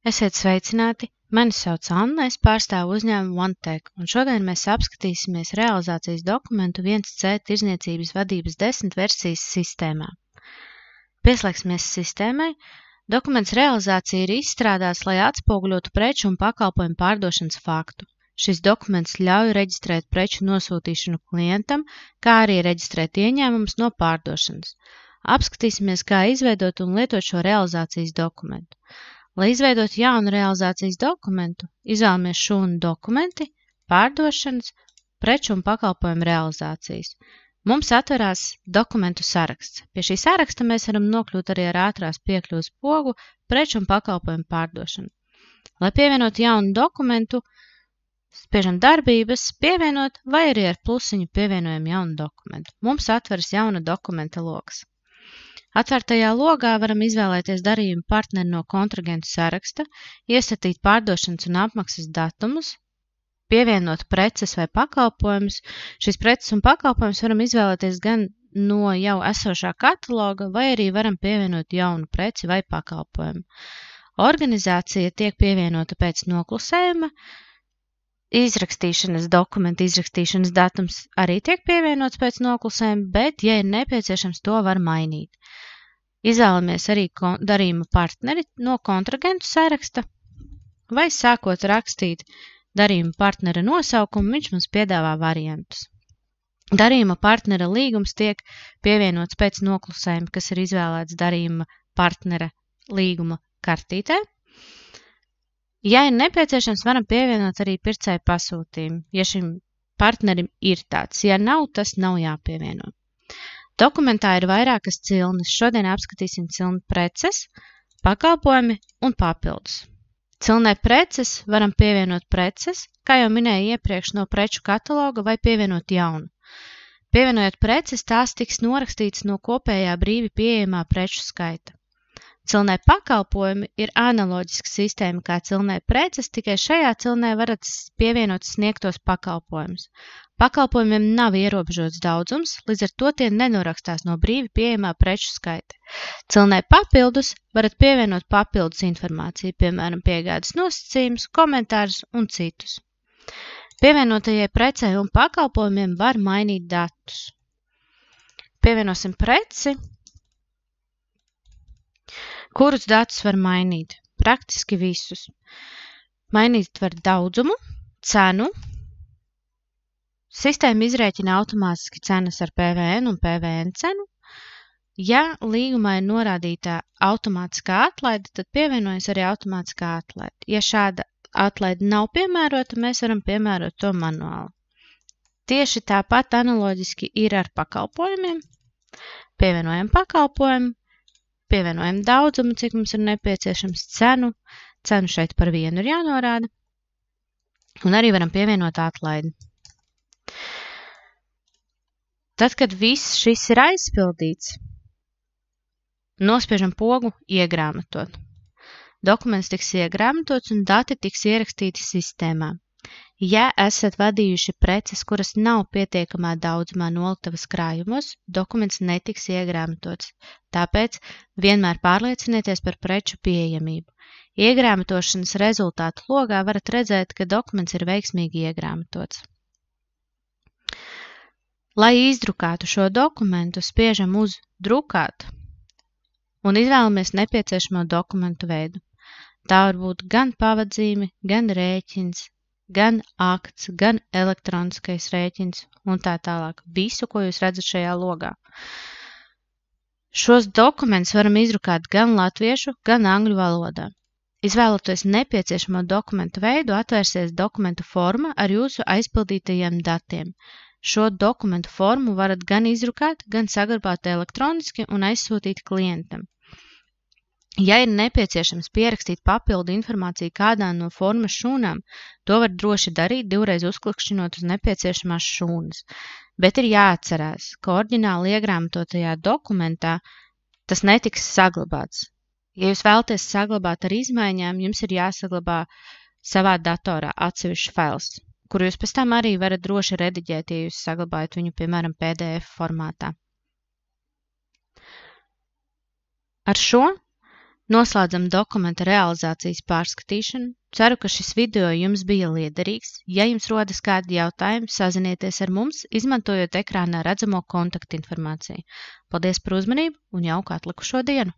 Esiet sveicināti! Mani sauc Anna, es pārstāvu uzņēmumu OneTech, un šodien mēs apskatīsimies realizācijas dokumentu 1C tirdzniecības vadības 10 versijas sistēmā. Pieslēgsimies sistēmai. Dokuments realizācija ir izstrādāts, lai atspoguļotu preču un pakalpojumu pārdošanas faktu. Šis dokuments ļauj reģistrēt preču nosūtīšanu klientam, kā arī reģistrēt ieņēmumus no pārdošanas. Apskatīsimies, kā izveidot un lietot šo realizācijas dokumentu. Lai izveidotu jaunu realizācijas dokumentu, izvēlamies šūnu dokumenti, pārdošanas, preču un pakalpojumu realizācijas. Mums atverās dokumentu saraksts. Pie šī saraksta mēs varam nokļūt arī ar ātrās piekļuves pogu preču un pakalpojumu pārdošanu. Lai pievienotu jaunu dokumentu, spiežam darbības, pievienot vai arī ar plusiņu pievienojam jaunu dokumentu. Mums atveras jauna dokumenta loks. Atvērtajā logā varam izvēlēties darījumu partneri no kontrahentu saraksta, iestatīt pārdošanas un apmaksas datumus, pievienot preces vai pakalpojumus. Šīs preces un pakalpojumus varam izvēlēties gan no jau esošā kataloga, vai arī varam pievienot jaunu preci vai pakalpojumu. Organizācija tiek pievienota pēc noklusējuma. Dokumenta izrakstīšanas datums arī tiek pievienots pēc noklusējuma, bet, ja ir nepieciešams, to var mainīt. Izvēlamies arī darījuma partneri no kontrahentu saraksta, vai sākot rakstīt darījuma partnera nosaukumu, viņš mums piedāvā variantus. Darījuma partnera līgums tiek pievienots pēc noklusējuma, kas ir izvēlēts darījuma partnera līguma kartītē. Ja ir nepieciešams, varam pievienot arī pircēju pasūtījumu, ja šim partnerim ir tāds. Ja nav, tas nav jāpievieno. Dokumentā ir vairākas cilnes. Šodien apskatīsim cilnu preces, pakalpojumi un papildus. Cilnē preces varam pievienot preces, kā jau minēju iepriekš, no preču kataloga vai pievienot jaunu. Pievienojot preces, tās tiks norakstītas no kopējā brīvi pieejamā preču skaita. Cilnē pakalpojumi ir analoģiska sistēma kā cilnē preces, tikai šajā cilnē varat pievienot sniegtos pakalpojumus. Pakalpojumiem nav ierobežots daudzums, līdz ar to tie nenorakstās no brīvi pieejamā preču skaita. Cilnē papildus varat pievienot papildus informāciju, piemēram, piegādes nosacījumus, komentārus un citus. Pievienotajai precei un pakalpojumiem var mainīt datus. Pievienosim preci. Kurus datus var mainīt? Praktiski visus. Mainīt var daudzumu, cenu. Sistēma izrēķina automātiski cenas ar PVN un PVN cenu. Ja līgumā ir norādītā automātiskā atlaide, tad pievienojas arī automātiskā atlaide. Ja šāda atlaide nav piemērota, mēs varam piemērot to manuāli. Tieši tāpat analoģiski ir ar pakalpojumiem. Pievienojam pakalpojumu. Pievienojam daudzumu, cik mums ir nepieciešams, cenu. Cenu šeit par vienu ir jānorāda. Un arī varam pievienot atlaidi. Tad, kad viss šis ir aizpildīts, nospiežam pogu iegrāmatot. Dokuments tiks iegrāmatots un dati tiks ierakstīti sistēmā. Ja esat vadījuši preces, kuras nav pietiekamā daudzumā noliktavas krājumos, dokuments netiks iegrāmatots. Tāpēc vienmēr pārliecinieties par preču pieejamību. Iegrāmatošanas rezultātu logā varat redzēt, ka dokuments ir veiksmīgi iegrāmatots. Lai izdrukātu šo dokumentu, spiežam uz drukāt un izvēlamies nepieciešamo dokumentu veidu. Tā var būt gan pavadzīme, gan rēķins, gan akts, gan elektroniskais rēķins un tā tālāk. Visu, ko jūs redzat šajā logā. Šos dokumentus varam izdrukāt gan latviešu, gan angļu valodā. Izvēloties nepieciešamo dokumentu veidu, atvērsies dokumentu forma ar jūsu aizpildītajiem datiem. Šo dokumentu formu varat gan izdrukāt, gan saglabāt elektroniski un aizsūtīt klientam. Ja ir nepieciešams pierakstīt papildu informāciju kādā no formas šūnām, to var droši darīt, divreiz uzklikšķinot uz nepieciešamās šūnas. Bet ir jāatcerās, ka oriģināli iegrāmatotajā dokumentā tas netiks saglabāts. Ja jūs vēlaties saglabāt ar izmaiņām, jums ir jāsaglabā savā datorā atsevišķs fails, kuru jūs pēc tam arī varat droši rediģēt, ja jūs saglabājat viņu, piemēram, PDF formātā. Ar šo Noslēdzam dokumenta realizācijas pārskatīšanu. Ceru, ka šis video jums bija liederīgs. Ja jums rodas kādi jautājumi, sazinieties ar mums, izmantojot ekrānā redzamo kontaktinformāciju. Paldies par uzmanību un jauku atlikušo dienu!